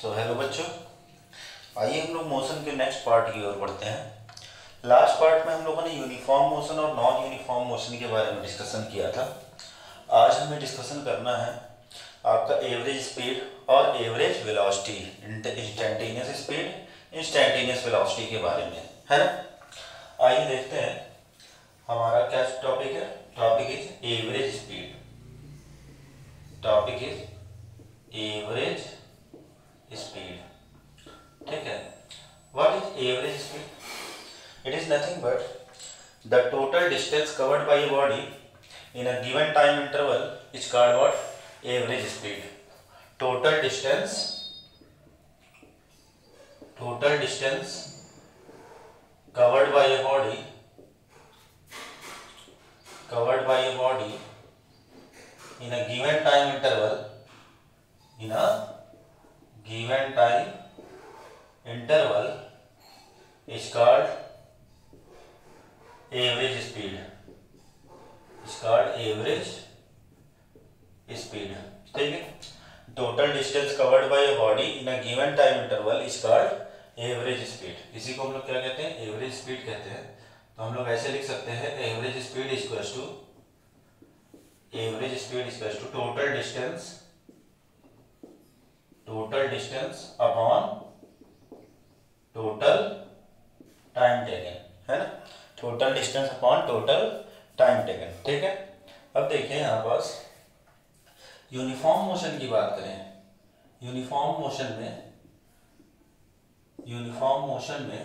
Hello बच्चों, आइए हम लोग मोशन के नेक्स्ट पार्ट की ओर बढ़ते हैं। लास्ट पार्ट में हम लोगों ने यूनिफॉर्म मोशन और नॉन यूनिफॉर्म मोशन के बारे में डिस्कशन किया था। आज हमें डिस्कशन करना है आपका एवरेज स्पीड और average velocity, instantaneous speed, instantaneous velocity के बारे में, है ना। आइए देखते हैं हमारा क्या टॉपिक है। Topic is average speed. Topic is average speed. ठीक है। What is average speed? It is nothing but the total distance covered by a body in a given time interval is called what? Average speed. Total distance covered by a body in a given time interval is called average speed. ठीक है। Total distance covered by a body in a given time interval is called average speed. इसी को हम लोग क्या कहते हैं? Average speed कहते हैं। तो हम लोग ऐसे लिख सकते हैं average speed equals to total distance upon total time taken, है ना। Total distance upon total time taken. ठीक है। अब देखिए यहाँ पास यूनिफॉर्म मोशन की बात करें। यूनिफॉर्म मोशन में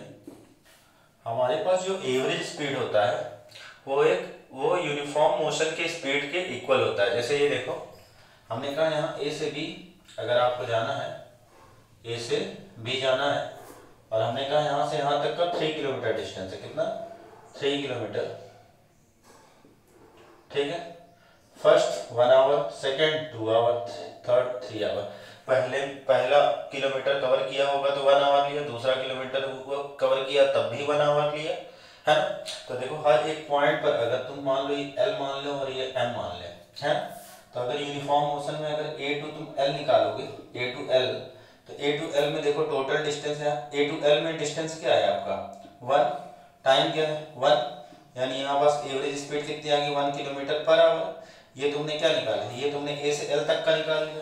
हमारे पास जो एवरेज स्पीड होता है वो यूनिफॉर्म मोशन के स्पीड के इक्वल होता है। जैसे ये देखो, हमने कहा यहाँ ए से बी अगर आपको जाना है, ए से बी जाना है, और हमने कहा यहाँ से यहाँ तक का 3 किलोमीटर डिस्टेंस है। कितना? 3 किलोमीटर। ठीक है। First 1 hour, second 2 hour, third 3 hour. पहला किलोमीटर कवर किया होगा तो 1 आवर लिया, दूसरा किलोमीटर कवर किया तब भी 1 आवर लिया, है ना। तो देखो हर एक पॉइंट पर अगर तुम मान लो ये L मान लो और ये M मान ले, है ना। तो अगर यूनिफॉर्म मोशन में अगर A टू तुम L निकालोगे, A टू L, तो A टू L में देखो टोटल डिस्टेंस है। A टू L में डिस्टेंस क्या है आपका? 1। टाइम क्या है? 1। यानी यहाँ पास एवरेज स्पीड कितनी आ गई? 1 किलोमीटर पर आवर। ये तुमने क्या निकाला? ये तुमने A से L तक का निकाल लिया,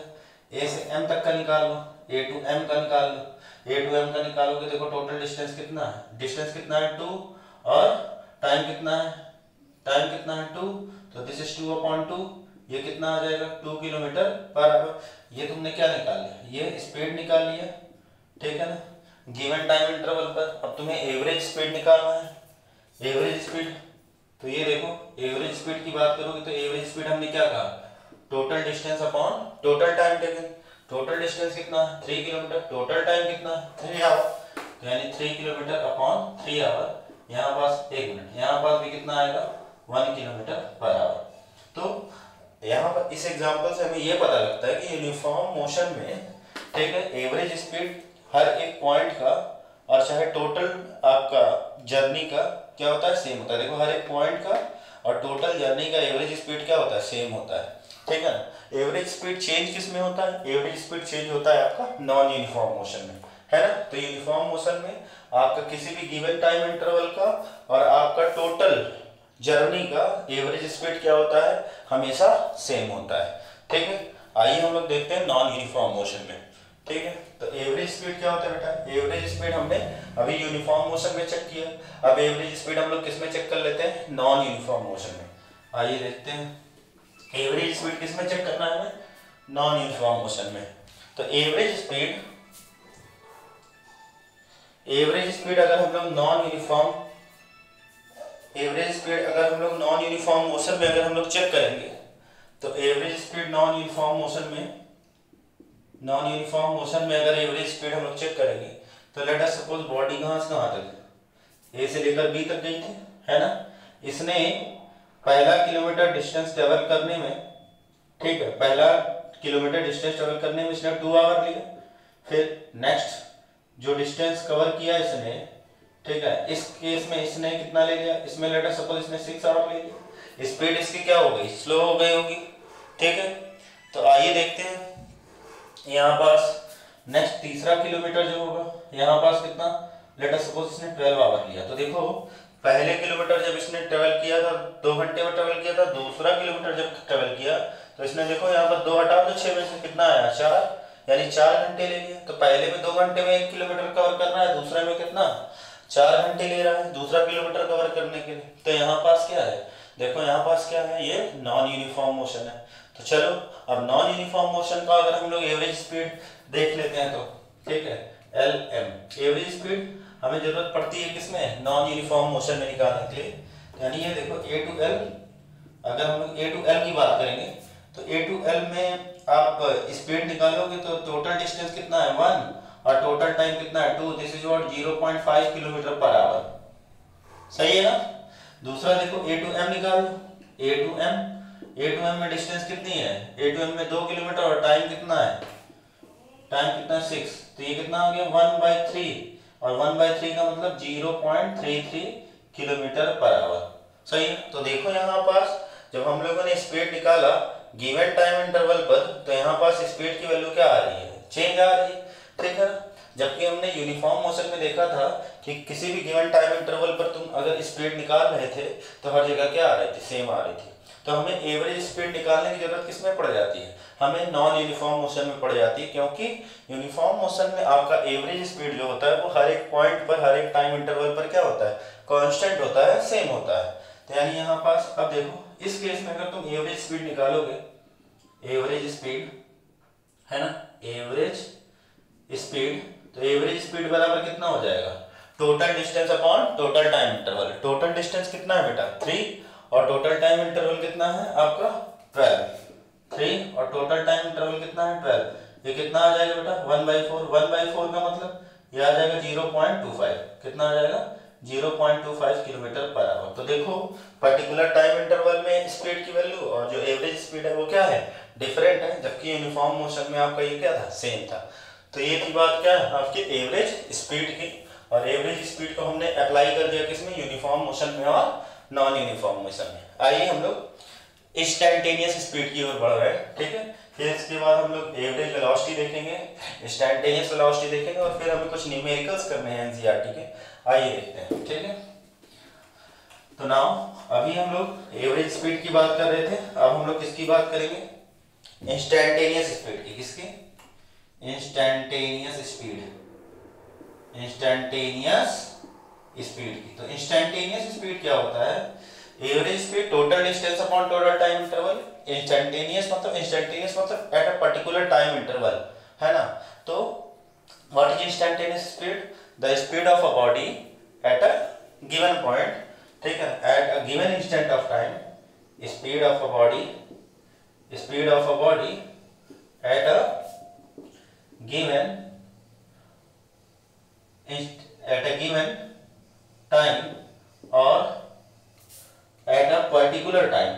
A से M तक का निकाल लो, A टू M का निकाल लो। A टू M का निकालोगे, देखो टोटल डिस्टेंस कितना है? डिस्टेंस कितना है? 2। और टाइम कितना है? 2। तो दिस इज 2/2। ये कितना आ जाएगा? 2 किलोमीटर पर आवर। ये तुमने क्या निकाल लिया? ये स्पीड निकाल लिया। ठीक है ना, गिवन टाइम इंटरवल पर। अब तुम्हें एवरेज स्पीड निकालना है। एवरेज स्पीड, तो ये देखो एवरेज स्पीड की बात करोगे तो एवरेज स्पीड हमने क्या कहा? Total distance upon total time taken. Total distance कितना है? 3 किलोमीटर। टोटल टाइम कितना है? 3 आवर। तो यानी 3 किलोमीटर अपॉन 3 आवर। यहाँ पास 1 मिनट, यहाँ पास भी कितना आएगा? 1 किलोमीटर पर आवर। तो यहाँ पर इस एग्जांपल से हमें ये पता लगता है कि यूनिफॉर्म मोशन में, ठीक है, एवरेज स्पीड हर एक पॉइंट का और चाहे टोटल आपका जर्नी का क्या होता है? सेम होता है। देखो हर एक पॉइंट का और टोटल जर्नी का एवरेज स्पीड क्या होता है? सेम होता है। ठीक है ना। एवरेज स्पीड चेंज किस में होता है? एवरेज स्पीड चेंज होता है आपका नॉन यूनिफॉर्म मोशन में, है ना। तो यूनिफॉर्म मोशन में आपका किसी भी गिवन टाइम इंटरवल का और आपका टोटल जर्नी का एवरेज स्पीड क्या होता है? हमेशा सेम होता है। ठीक है। आइए हम लोग देखते हैं नॉन यूनिफॉर्म मोशन में। ठीक है। तो एवरेज स्पीड क्या होता है बेटा? एवरेज स्पीड हमने अभी यूनिफॉर्म मोशन में चेक किया। अब एवरेज स्पीड हम लोग किस में चेक कर लेते हैं? नॉन यूनिफॉर्म मोशन में। आइए देखते हैं एवरेज स्पीड किस में चेक करना है हमें? नॉन यूनिफॉर्म मोशन में। तो एवरेज स्पीड अगर हम लोग नॉन यूनिफॉर्म मोशन में अगर हम लोग चेक करेंगे तो average speed non uniform motion में अगर एवरेज स्पीड हम लोग चेक करेंगे तो लेट अस सपोज बॉडी कहाँ से कहाँ तक? ए से लेकर बी तक गई थी, है ना। इसने पहला किलोमीटर डिस्टेंस ट्रेवल करने में, ठीक है, पहला किलोमीटर डिस्टेंस ट्रेवल करने में इसने 2 आवर लिया। फिर नेक्स्ट जो डिस्टेंस कवर किया इसने, ठीक है, इस केस में इसने कितना ले लिया? इसमें लेट अस सपोज इसने 6 आवर ले लिया। स्पीड इसकी क्या हो गई? स्लो हो गई होगी। ठीक है। तो आइए देखते हैं यहाँ पास नेक्स्ट तीसरा किलोमीटर जो होगा यहाँ पास कितना, लेट अस सपोज इसने 12 आवर लिया, तो देखो पहले किलोमीटर जब इसने ट्रेवल किया था 2 घंटे में ट्रेवल किया था, दूसरा किलोमीटर जब ट्रेवल किया तो इसने देखो यहाँ पर 2 हटा तो 6 में से कितना आया 4, यानी 4 घंटे ले लिया। तो पहले में 2 घंटे में 1 किलोमीटर कवर करना है, दूसरे में कितना 4 घंटे ले रहा है दूसरा किलोमीटर कवर करने के लिए। तो यहाँ पास क्या है, देखो यहाँ पास क्या है, ये नॉन यूनिफॉर्म मोशन है। तो चलो अब नॉन यूनिफॉर्म मोशन का अगर हम लोग एवरेज स्पीड देख लेते हैं तो ठीक है, एल एम एवरेज स्पीड हमें जरूरत पड़ती है किसमें, नॉन यूनिफॉर्म मोशन में निकालने के लिए। यानी ये देखो ए टू एल, अगर हम लोग ए टू एल की बात करेंगे तो ए टू एल में आप स्पीड निकालोगे तो टोटल डिस्टेंस कितना है 1 और टोटल टाइम कितना है 2, this is what 0.5 kilometre per hour, सही है ना। दूसरा देखो ए टू एम निकाल लो, ए टू एम में डिस्टेंस कितनी है, ए टू एम में 2 किलोमीटर और टाइम कितना है, टाइम कितना 6, तो ये कितना हो गया 1/3 और 1/3 का मतलब 0.33 किलोमीटर पर आवर, सही है। तो देखो यहाँ पास जब हम लोगों ने स्पीड निकाला गिवन टाइम इंटरवल पर, तो यहाँ पास स्पीड की वैल्यू क्या आ रही है, चेंज आ रही है, ठीक है। जबकि हमने यूनिफॉर्म मोशन में देखा था कि किसी भी गिवन टाइम इंटरवल पर तुम अगर स्पीड निकाल रहे थे तो हर जगह क्या आ रही थी, सेम आ रही थी। तो हमें एवरेज स्पीड निकालने की जरूरत किसमें पड़ जाती है, हमें नॉन यूनिफॉर्म मोशन में पड़ जाती है, क्योंकि यूनिफॉर्म मोशन में आपका एवरेज स्पीड जो होता है वो हर एक पॉइंट पर हर एक टाइम इंटरवल पर क्या होता है, कांस्टेंट होता है, सेम होता है। तो यानी यहाँ पास अब देखो इस केस में अगर तुम एवरेज स्पीड निकालोगे, एवरेज स्पीड है ना, एवरेज स्पीड, तो एवरेज स्पीड बराबर कितना हो जाएगा, total distance upon total time interval. Total distance कितना है बेटा 3 और टोटल टाइम इंटरवल कितना है आपका 12, 3 और टोटल टाइम इंटरवल कितना है 12, ये कितना आ जाएगा बेटा 1/4, 1/4 का मतलब ये आ जाएगा 0.25, कितना आ जाएगा 0.25 किलोमीटर पर आवर। तो देखो पर्टिकुलर टाइम इंटरवल में स्पीड की वैल्यू और जो एवरेज स्पीड है वो क्या है, डिफरेंट है, जबकि यूनिफॉर्म मोशन में आपका ये क्या था, सेम था। तो ये थी बात क्या है आपकी एवरेज स्पीड की, और एवरेज स्पीड को हमने अप्लाई कर दिया किसमें, यूनिफॉर्म मोशन में और नॉन यूनिफॉर्म मोशन में। आइए हम लोग इंस्टैंटेनियस स्पीड की ओर बढ़ रहे हैं, ठीक है। फिर इसके बाद हम लोग एवरेज वेलोसिटी देखेंगे, इंस्टैंटेनियस वेलोसिटी देखेंगे और फिर हमें कुछ न्यूमेरिकल्स करने हैं एनसीईआरटी के, आइए देखते हैं, ठीक है। तो नाउ अभी हम लोग एवरेज स्पीड की बात कर रहे थे, अब हम लोग किसकी बात करेंगे, इंस्टैंटेनियस स्पीड की, किसकी, इंस्टैंटेनियस स्पीड, इंस्टैंटेनियस स्पीड की। तो इंस्टैंटेनियस स्पीड क्या होता है, average speed total distance upon total time interval, instantaneous मतलब at a particular time interval, है ना। तो what is instantaneous speed, the speed of a body at a given point, ठीक है, at a given instant of time, speed of a body at a given at a given time or at a particular time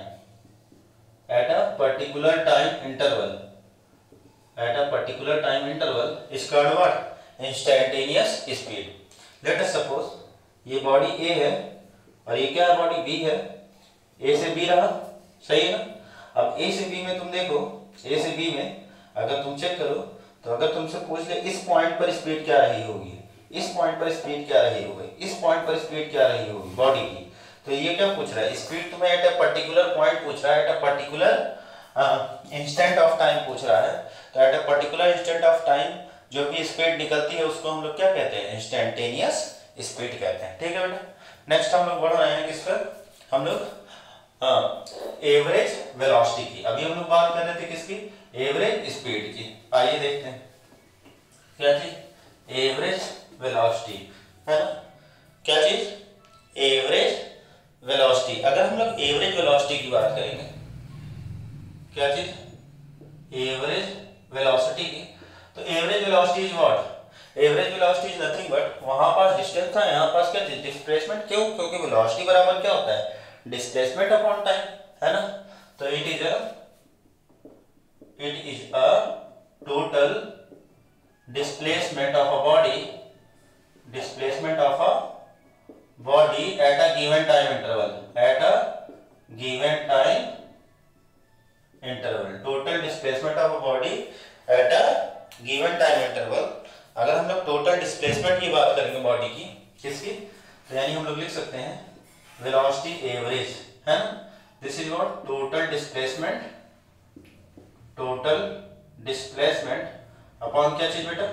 interval, is called what, instantaneous speed. Let us suppose ये body A है और ये क्या है, body B है, A से B रहा, सही है ना। अब A से B में तुम देखो, A से B में अगर तुम चेक करो तो अगर तुमसे पूछ ले इस पॉइंट पर स्पीड क्या रही होगी, इस पॉइंट पर स्पीड क्या रही होगी, इस पॉइंट पर स्पीड क्या रही होगी बॉडी की, तो ये क्या पूछ रहा है, स्पीड तुम्हें एट अ पर्टिकुलर पॉइंट पूछ रहा है, at a particular instant of time पूछ रहा है। तो eight a particular instant of time जो भी स्पीड निकलती है उसको हम लोग क्या कहते हैं, इंस्टैंटेनियस स्पीड कहते हैं, ठीक है बेटा। नेक्स्ट हम लोग बढ़ रहे हैं किस पर, हम लोग एवरेज वेलोसिटी की। अभी हम लोग बात कर रहे थे किसकी, एवरेज स्पीड की। आइए देखते हैं क्या चीज, एवरेज वेलोसिटी, है ना, क्या चीज, एवरेज वेलोसिटी। अगर हम लोग एवरेज वेलोसिटी की बात करेंगे, क्या चीज, एवरेज वेलोसिटी की, तो average velocity is what, average velocity is nothing but, वहां पास डिस्टेंस था, यहाँ पास क्या चीज, डिस्प्लेसमेंट। क्यों, क्योंकि वेलोसिटी बराबर क्या होता है, डिस्प्लेसमेंट अपॉन टाइम, है ना। तो it is a total displacement of a body at a given time interval, total displacement of a body at a given time interval displacement की बात करेंगे बॉडी की, किसकी, तो यानी हम लोग लिख सकते हैं वेलोसिटी एवरेज, है ना, this is what total displacement upon क्या चीज बेटा,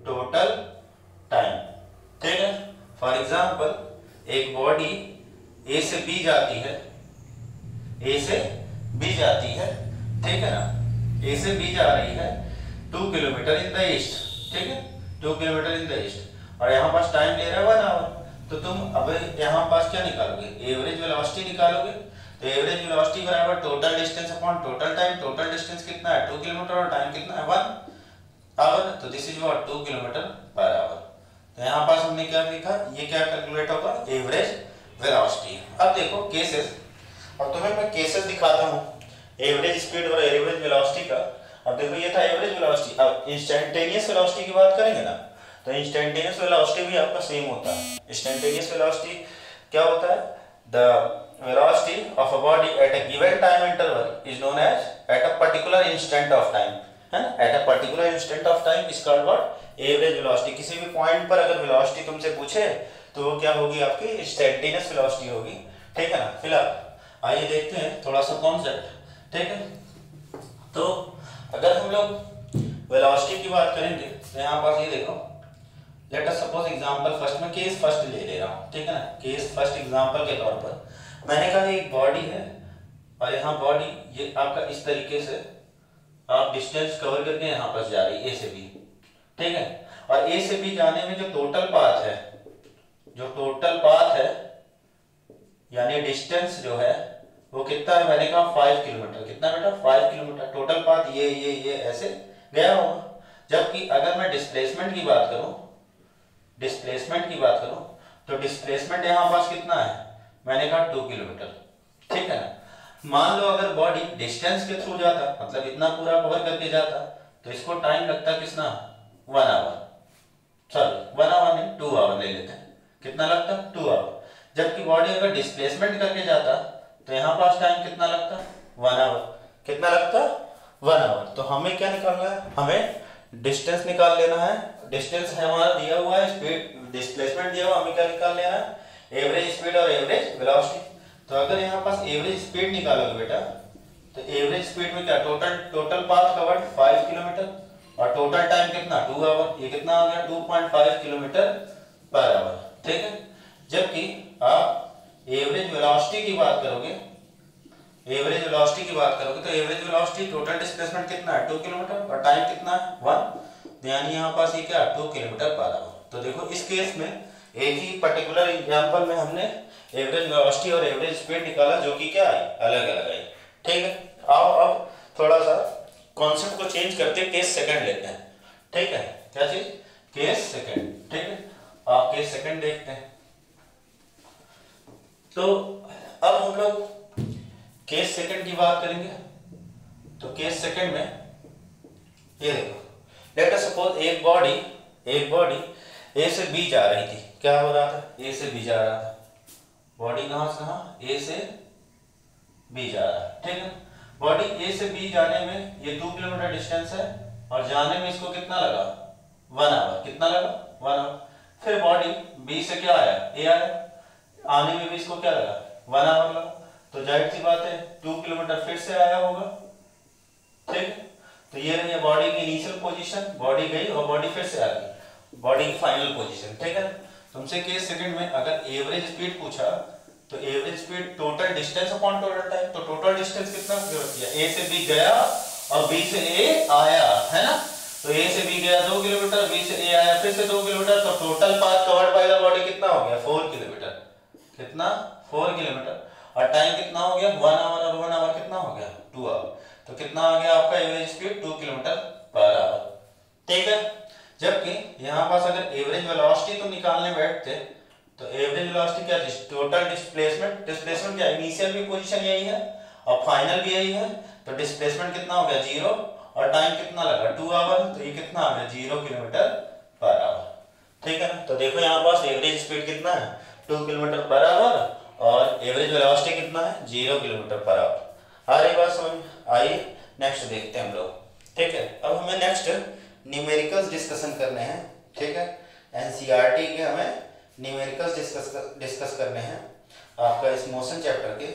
टोटल टाइम, ठीक है। फॉर एग्जांपल एक बॉडी ए से बी जाती है, ए से बी जाती है, ठीक है ना, ए से बी जा रही है 2 किलोमीटर इन द ईस्ट, ठीक है, 2 किलोमीटर इन द ईस्ट, और यहाँ पास टाइम ले रहा है 1 आवर, तो तुम अब यहाँ पास क्या निकालोगे, एवरेज वेलोसिटी निकालोगे, तो एवरेज वेलोसिटी बराबर total distance upon total time, total distance कितना है 2 किलोमीटर और टाइम कितना है 1 आवर, तो this is what 2 kilometre per hour. तो यहाँ पास हमने क्या लिखा, ये क्या कैलकुलेट होगा, एवरेज वेलोसिटी। अब देखो केसेस, और तुम्हें मैं केसेस दिखाता हूँ एवरेज स्पीड और एवरेज वेलोसिटी का। अब देखो ये था एवरेज वेलोसिटी, अब इंस्टेंटेनियस वेलोसिटी की बात करेंगे ना, तो इंस्टेंटेनियस वेलोसिटी भी आपका सेम होता है। इंस्टेंटेनियस वेलोसिटी क्या होता है, the velocity of a body at a given time interval is known as at a particular instant of time, है ना, at a particular instant of time is called what, average velocity. किसी भी point पर अगर velocity तुमसे पूछे तो वो क्या होगी, आपकी इंस्टेंटेनियस वेलोसिटी होगी, ठीक है ना। फिलहाल आइए देखते हैं थोड़ा सा कॉन्सेप्ट, ठीक है। तो अगर हम लोग वेलोसिटी की बात करेंगे तो यहाँ पास ये देखो, let us suppose example first में केस फर्स्ट ले रहा हूँ, ठीक है ना, केस फर्स्ट एग्जांपल के तौर पर मैंने कहा एक बॉडी है और यहाँ बॉडी ये आपका इस तरीके से आप डिस्टेंस कवर करके यहाँ पास जा रही है ए से बी, ठीक है, और ए से बी जाने में जो टोटल पाथ है यानी डिस्टेंस जो है वो कितना है, मैंने कहा 5 किलोमीटर, कितना बेटा 5 किलोमीटर टोटल पाथ, ये ऐसे गया होगा। जबकि अगर मैं डिस्प्लेसमेंट की बात करूं तो डिस्प्लेसमेंट यहाँ पास कितना है, मैंने कहा 2 किलोमीटर, ठीक है ना। मान लो अगर बॉडी डिस्टेंस के थ्रू जाता, मतलब इतना पूरा कवर करके जाता, तो इसको टाइम लगता कितना 1 आवर, सॉरी 1 आवर नहीं 2 आवर ले लेते हैं, कितना लगता 2 आवर। जबकि बॉडी अगर डिस्प्लेसमेंट करके जाता तो यहाँ पास टाइम कितना लगता 1 आवर, कितना लगता 1 आवर। तो हमें क्या निकालना है, हमें डिस्टेंस निकाल लेना है, डिस्टेंस है हमारा दिया हुआ है, स्पीड डिस्प्लेसमेंट दिया हुआ, हमें क्या निकाल लेना है, एवरेज स्पीड और एवरेज वेलोसिटी। तो अगर यहाँ पास एवरेज स्पीड निकालोगे बेटा, तो एवरेज स्पीड में क्या टोटल पाथ कवर्ड 5 किलोमीटर और टोटल टाइम कितना 2 आवर, ये कितना आ गया 2.5 किलोमीटर पर आवर, ठीक है। जबकि आप एवरेज वेलोसिटी की बात करोगे तो एवरेज वेलोसिटी टोटल डिस्प्लेसमेंट कितना है 2 किलोमीटर और टाइम कितना है 1, यानी यहाँ पास ये क्या 2 किलोमीटर पर आवर। तो देखो इस केस में एक ही पर्टिकुलर एग्जांपल में हमने एवरेज वेलोसिटी और एवरेज स्पीड निकाला, जो कि क्या है अलग अलग है, ठीक है। आओ अब थोड़ा सा कॉन्सेप्ट को चेंज करते केस सेकंड लेते हैं, ठीक है, क्या चीज केस सेकंड, ठीक है। आप केस सेकंड देखते हैं, तो अब हम लोग केस सेकंड की बात करेंगे। तो केस सेकंड में ये देखो, लेट अस सपोज एक बॉडी ए से बी जा रही थी, क्या हो रहा था, ए से बी जा रहा था, बॉडी कहां से कहां, ए से बी जा रहा है, ठीक है। बॉडी ए से बी जाने में ये 2 किलोमीटर डिस्टेंस है और जाने में इसको कितना लगा 1 आवर, कितना लगा 1 आवर। फिर बॉडी बी से क्या आया, ए आया, आने में भी इसको क्या लगा 1 आवर लगा, तो जाहिर सी बात है 2 किलोमीटर फिर से आया होगा, ठीक है। तो ये रही बॉडी की इनिशियल पोजीशन, बॉडी गई और बॉडी फिर से आ गई, बॉडी की फाइनल पोजीशन, ठीक है। तुमसे केस सेकंड में अगर एवरेज स्पीड पूछा तो average speed total distance upon total time, तो टोटल डिस्टेंस कितना किया, ए से बी गया और बी से ए आया, है ना। तो ए से बी गया 2 किलोमीटर, बी से ए आया फिर से 2 किलोमीटर, तो total path covered by the body कितना हो गया 4 किलोमीटर, कितना 4 किलोमीटर, और टाइम कितना हो गया 1 आवर, और 1 आवर कितना हो गया 2 आवर, तो कितना आ गया आपका average speed 2 kilometre per hour, ठीक है। जबकि यहाँ पास अगर एवरेज वेलोसिटी तो निकालने बैठते तो एवरेज वेलोसिटी क्या थी, टोटल डिस्प्लेसमेंट क्या, इनिशियल भी पोजीशन यही है और फाइनल भी यही है, तो डिस्प्लेसमेंट कितना हो गया 0 और टाइम कितना लगा 2 आवर, तो ये कितना आ गया 0 किलोमीटर पर आवर, ठीक है ना। तो देखो यहाँ पास एवरेज स्पीड कितना है 2 किलोमीटर पर आवर और एवरेज वेलोसिटी कितना है 0 किलोमीटर पर आवर। आ रही बात समझ, आइए नेक्स्ट देखते हैं हम लोग, ठीक है। अब हमें नेक्स्ट न्यूमेरिकल्स डिस्कशन करने हैं, ठीक है। एनसीईआरटी के हमें न्यूमेरिकल्स डिस्कस करने हैं आपका इस मोशन चैप्टर के।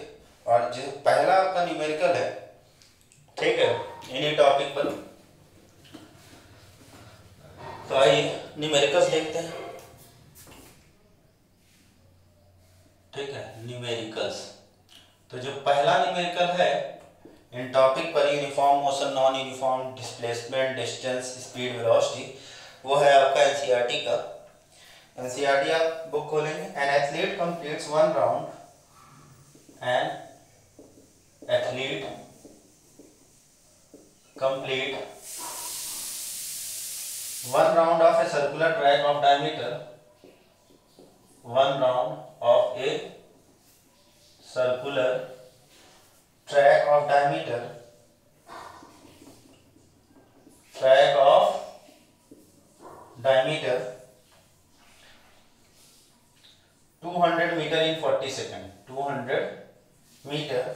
और जो पहला आपका न्यूमेरिकल है, ठीक है, इन्हीं टॉपिक पर। तो आइए न्यूमेरिकल्स देखते हैं। ठीक है, न्यूमेरिकल्स। तो जो पहला न्यूमेरिकल है इन टॉपिक पर, uniform motion, non uniform displacement, distance, speed, velocity, वो है आपका एनसीईआरटी का। एनसीईआरटी आप बुक खोलेंगे। An athlete completes one round, an athlete complete one round of a circular track of diameter, one round of a circular track of diameter, track of diameter 200 meter in 40 second, 200 meter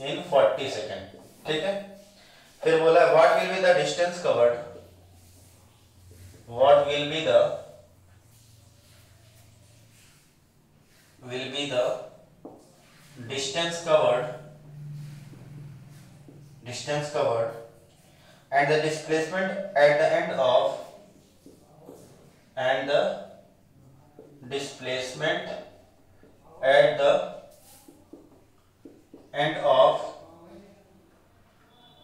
in 40 second। ठीक है, फिर बोला what will be the distance covered, what will be the distance covered and the displacement at the end of end of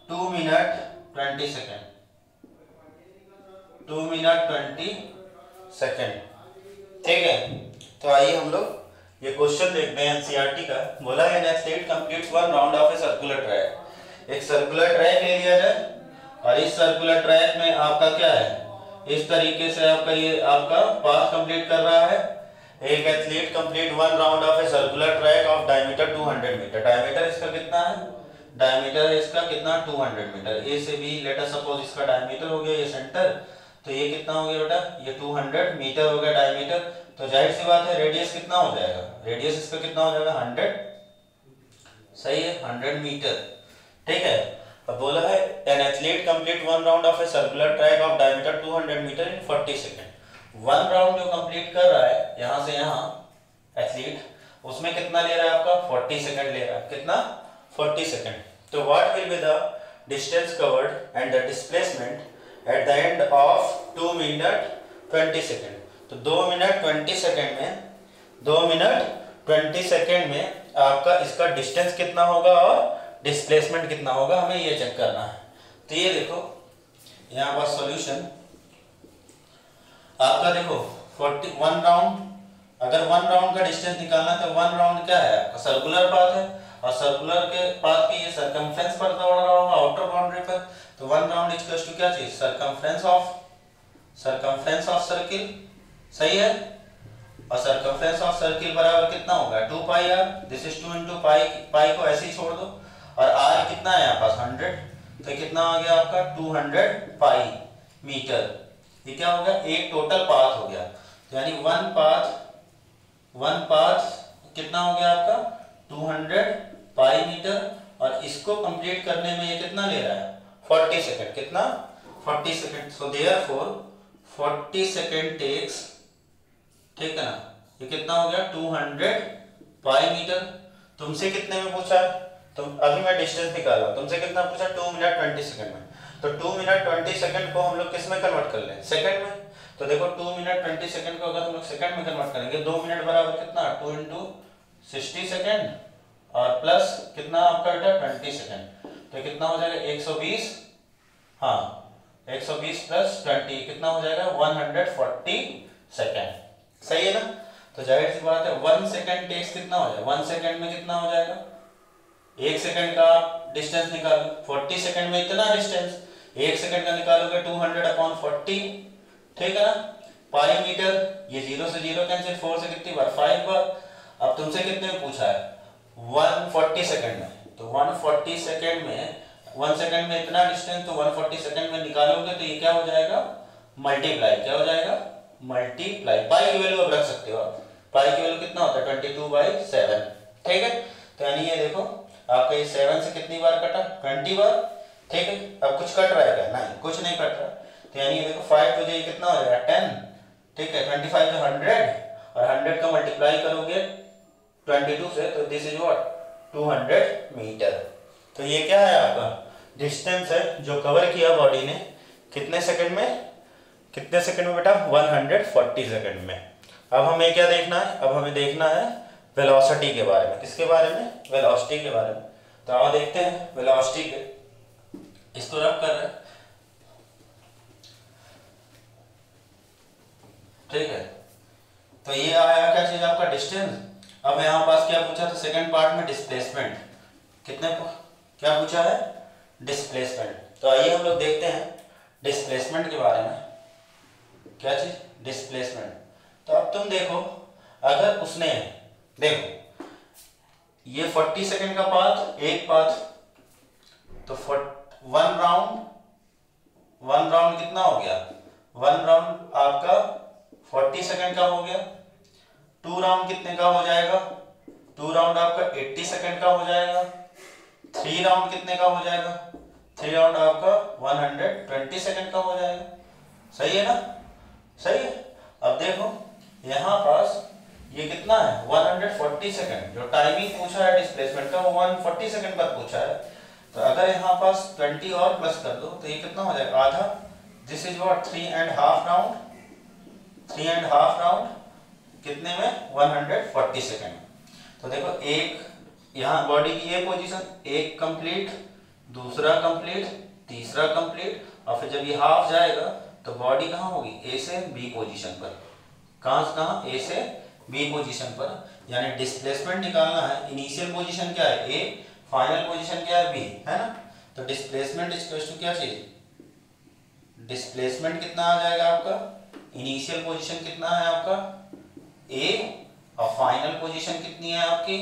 2 minute 20 second, 2 minute 20 second. ठीक है, तो आइए हम लोग ये क्वेश्चन देखते हैं एनसीईआरटी का। बोला है an athlete completes one round of a circular track. एक सर्कुलर ट्रैक ले लिया जाए और इस सर्कुलर ट्रैक में आपका क्या है, इस तरीके से आपका ये आपका पाथ कंप्लीट कर रहा है। एक athlete complete one round of a circular track of diameter 200 metre. Diameter इसका कितना है, डायमीटर इसका कितना 200 मीटर। ए से बी लेट अस सपोज इसका डायमीटर हो गया, ये सेंटर, तो ये कितना हो गया बेटा, ये 200 मीटर हो गया डायमीटर। तो जाहिर सी बात है रेडियस कितना हो जाएगा, रेडियस इसका कितना हो जाएगा 100। सही है, 100 मीटर। ठीक है, अब बोला है an athlete complete one round of a circular track of diameter 200 metre in 40 second. One round जो कंप्लीट कर रहा है यहाँ से यहाँ एथलीट, उसमें कितना ले रहा है आपका 40 सेकेंड ले रहा है। कितना 40 सेकेंड। तो what will be the distance covered and the displacement at the end of 2 minute 20 second. तो 2 मिनट 20 सेकेंड में, 2 मिनट 20 सेकेंड में आपका इसका डिस्टेंस कितना होगा और डिस्प्लेसमेंट कितना होगा, हमें ये चेक करना है। तो ये देखो यहाँ पर सॉल्यूशन आपका देखो 41 राउंड, अगर 1 राउंड का डिस्टेंस निकालना है तो 1 राउंड क्या है आपका सर्कुलर पाथ है, और सर्कुलर के पाथ की ये सर्कमफ्रेंस पर दौड़ रहा होगा आउटर बाउंड्री पर। तो 1 राउंड इक्वल्स टू क्या चीज, सर्कमफ्रेंस ऑफ सर्किल। सही है, और सर्कमफ्रेंस ऑफ सर्किल बराबर कितना होगा 2 pi R. This is 2 into pi को ऐसे ही छोड़ दो, और आर कितना है यहाँ पास 100, तो कितना आ गया आपका 200 पाई मीटर। ये क्या हो गया, एक टोटल पाथ हो गया। तो यानी वन पाथ कितना हो गया आपका 200 पाई मीटर, और इसको कंप्लीट करने में ये कितना ले रहा है 40 सेकंड। कितना 40 second. So therefore 40 second takes, ठीक है ना, ये कितना हो गया 200 पाई मीटर। तुमसे कितने में पूछा है, तुम अभी मैं डिस्टेंस निकाला, तुमसे कितना पूछा 2 मिनट 20 सेकंड में। तो 2 मिनट 20 सेकंड को हम लोग किस में कन्वर्ट कर लें, सेकंड में। तो देखो 2 मिनट 20 सेकंड को अगर हम लोग सेकंड में कन्वर्ट करेंगे, 2 मिनट बराबर कितना 2 इंटू 60 सेकंड और प्लस कितना आपका बेटा 20 सेकंड। तो कितना हो जाएगा 120, हाँ 120 प्लस 20 कितना हो जाएगा 140 सेकंड। सही है ना। तो जाहिर सी बात है 1 सेकंड टेक्स कितना हो जाएगा, 1 सेकंड में कितना हो जाएगा, 1 सेकंड का आप डिस्टेंस निकालो, 40 सेकंड में इतना डिस्टेंस, 1 सेकंड का निकालोगे 200/40, ठीक है ना। पाई मीटर, ये 0 से 0 कैंसिल, 4 से कितनी बार 5 बार। अब तुमसे कितने में पूछा है 140 सेकंड में, तो 140 सेकंड में 1 सेकंड में इतना डिस्टेंस, तो 140 सेकंड में निकालोगे तो ये क्या हो जाएगा मल्टीप्लाई, क्या हो जाएगा मल्टीप्लाई। पाई की वैल्यू अब रख सकते हो आप, पाई की वैल्यू कितना होता है 22/7, ठीक है। तो यानी ये देखो आपका ये 7 से कितनी बार कटा 20 बार, ठीक है। अब कुछ कट रहा है क्या, नहीं कुछ नहीं कट रहा। तो यानी ये देखो 5 तो ये कितना हो जाएगा 10, ठीक है, 25 जो 100 और 100 का मल्टीप्लाई करोगे 22 से, तो दिस इज व्हाट 200 मीटर। तो ये क्या है आपका डिस्टेंस है जो कवर किया बॉडी ने कितने सेकंड में, कितने सेकंड में बेटा 140 सेकंड में। अब हमें क्या देखना है, अब हमें देखना है वेलोसिटी के बारे में। किसके बारे में, वेलोसिटी के बारे में। तो आओ देखते हैं वेलोसिटी के, इसको रब कर रहे हैं, ठीक है। तो ये आया क्या चीज आपका डिस्टेंस। अब यहाँ पास क्या पूछा था सेकंड पार्ट में, डिस्प्लेसमेंट। कितने क्या पूछा है, डिस्प्लेसमेंट। तो आइए हम लोग देखते हैं डिस्प्लेसमेंट के बारे में। क्या चीज, डिस्प्लेसमेंट। तो अब तुम देखो, अगर उसने देखो ये 40 सेकंड का पाथ, एक पाथ, तो वन राउंड कितना हो गया, वन राउंड आपका 40 सेकंड का हो गया। 2 राउंड कितने का हो जाएगा, 2 राउंड आपका 80 सेकंड का हो जाएगा। 3 राउंड कितने का हो जाएगा, 3 राउंड आपका 120 सेकंड का हो जाएगा। सही है ना, सही है। अब देखो यहाँ पास ये कितना है 140 सेकंड, जो टाइमिंग पूछा है डिस्प्लेसमेंट का वो 140 सेकंड पर पूछा है। तो अगर यहाँ पास 20 और प्लस कर दो तो ये कितना हो जाएगा, आधा। This is what 3.5 round, 3.5 round कितने में 140 सेकंड। तो देखो एक यहाँ बॉडी की ये पोजीशन, एक कंप्लीट, दूसरा कंप्लीट, तीसरा कंप्लीट, और फिर जब ये हाफ जाएगा तो बॉडी कहाँ होगी, ए से बी पोजीशन पर। कहाँ से कहाँ, ए से बी पोजीशन पर। यानी डिस्प्लेसमेंट निकालना है, इनिशियल पोजीशन क्या है ए, फाइनल पोजीशन क्या है बी, है ना। तो डिस्प्लेसमेंट इक्वल टू क्या चीज, डिस्प्लेसमेंट कितना आ जाएगा आपका, इनिशियल पोजीशन कितना है आपका ए, और फाइनल पोजीशन कितनी है आपकी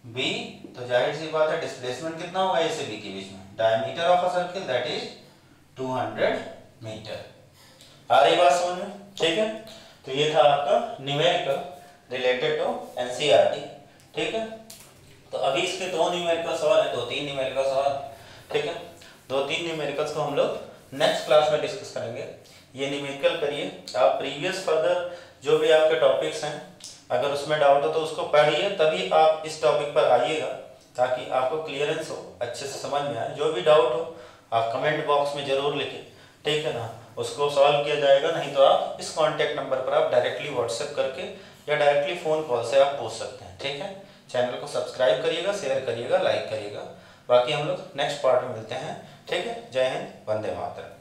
बी। तो जाहिर सी बात है डिस्प्लेसमेंट कितना होगा ए से बी के बीच में, diameter of a circle that is 200 metre. आ रही बात समझ में, ठीक है। तो ये था आपका न्यूमेरिकल रिलेटेड टू एनसीईआरटी, ठीक है। तो अभी इसके 2 न्यूमेरिकल सवाल है, 2-3 न्यूमेरिकल सवाल, ठीक है। 2-3 न्यूमेरिकल्स को हम लोग नेक्स्ट क्लास में डिस्कस करेंगे। ये न्यूमेरिकल करिए आप, प्रीवियस फर्दर जो भी आपके टॉपिक्स हैं अगर उसमें डाउट हो तो उसको पढ़िए, तभी आप इस टॉपिक पर आइएगा ताकि आपको क्लियरेंस हो, अच्छे से समझ में आए। जो भी डाउट हो आप कमेंट बॉक्स में जरूर लिखें, ठीक है ना, उसको सॉल्व किया जाएगा। नहीं तो आप इस कॉन्टैक्ट नंबर पर आप डायरेक्टली व्हाट्सएप करके या डायरेक्टली फ़ोन कॉल से आप पूछ सकते हैं, ठीक है। चैनल को सब्सक्राइब करिएगा, शेयर करिएगा, लाइक करिएगा। बाकी हम लोग नेक्स्ट पार्ट में मिलते हैं, ठीक है। जय हिंद, वंदे मातरम।